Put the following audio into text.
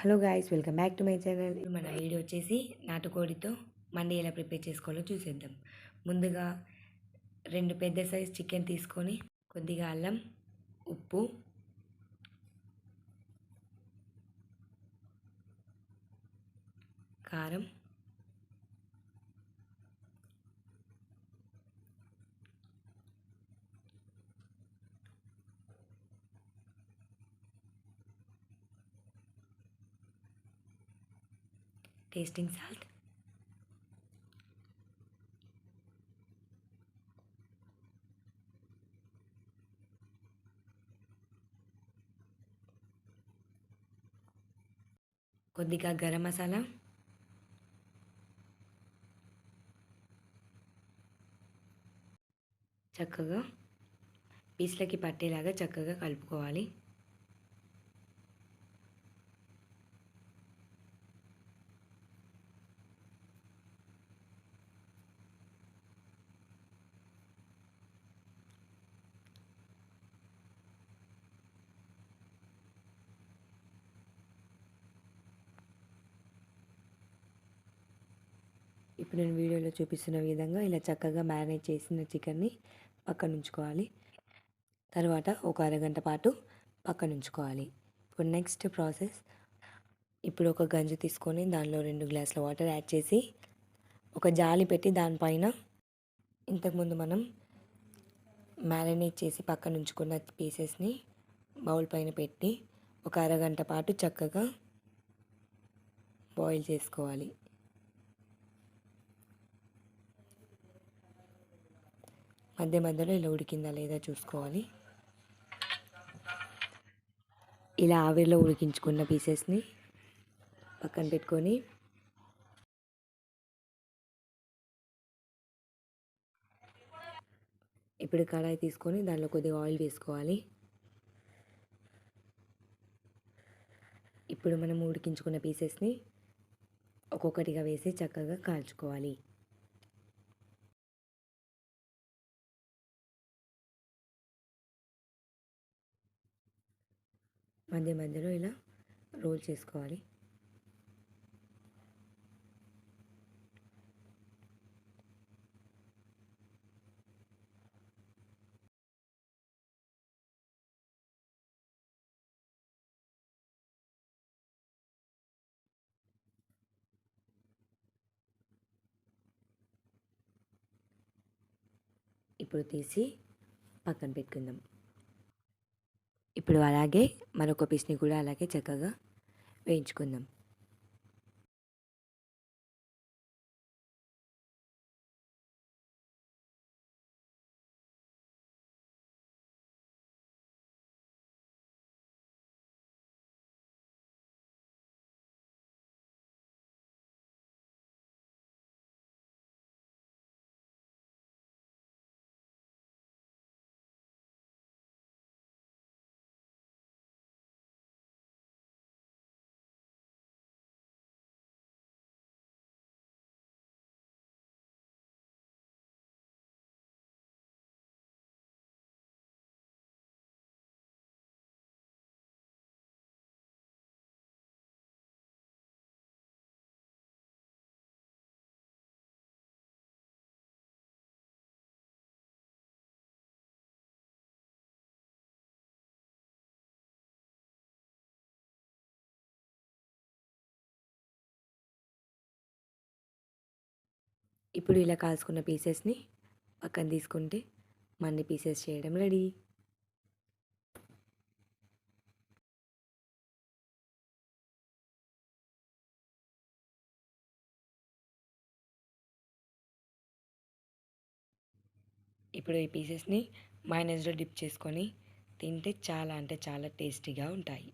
Hello guys, welcome back to my channel. మన video వచ్చేసి నాటుకోడితో మండి ఎలా ప్రిపేర్ చేసుకోవాలో చూసేద్దాం. ముందుగా 2 పెద్ద సైజ్ చికెన్ తీసుకొని కొద్దిగా అల్లం, ఉప్పు, కారం, టేస్టింగ్ సాల్ట్, కొద్దిగా గరం మసాలా, చక్కగా పీస్లకి పట్టేలాగా చక్కగా కలుపుకోవాలి. ఇప్పుడు నేను వీడియోలో చూపిస్తున్న విధంగా ఇలా చక్కగా మ్యారినేట్ చేసిన చికెన్ని పక్కన ఉంచుకోవాలి. తర్వాత ఒక అరగంట పాటు పక్కన ఉంచుకోవాలి. ఇప్పుడు నెక్స్ట్ ప్రాసెస్, ఇప్పుడు ఒక గంజు తీసుకొని దానిలో 2 గ్లాసుల వాటర్ యాడ్ చేసి ఒక జాలి పెట్టి దానిపైన ఇంతకుముందు మనం మ్యారినేట్ చేసి పక్కన ఉంచుకున్న పీసెస్ని బౌల్ పైన పెట్టి ఒక అరగంట పాటు చక్కగా బాయిల్ చేసుకోవాలి. మధ్య మధ్యలో ఇలా ఉడికిందా లేదా చూసుకోవాలి. ఇలా ఆవిరిలో ఉడికించుకున్న పీసెస్ని పక్కన పెట్టుకొని ఇప్పుడు కడాయి తీసుకొని దానిలో కొద్దిగా ఆయిల్ వేసుకోవాలి. ఇప్పుడు మనం ఉడికించుకున్న పీసెస్ని ఒక్కొక్కటిగా వేసి చక్కగా కాల్చుకోవాలి. మధ్య మధ్యలో ఇలా రోల్ చేసుకోవాలి. ఇప్పుడు తీసి పక్కన పెట్టుకుందాం. ఇప్పుడు అలాగే మరొక పీస్ని కూడా అలాగే చక్కగా వేయించుకుందాం. ఇప్పుడు ఇలా కాల్చుకున్న పీసెస్ని పక్కన తీసుకుంటే మండి పీసెస్ చేయడం రెడీ. ఇప్పుడు ఈ పీసెస్ని మైనస్లో డిప్ చేసుకొని తింటే చాలా అంటే చాలా టేస్టీగా ఉంటాయి.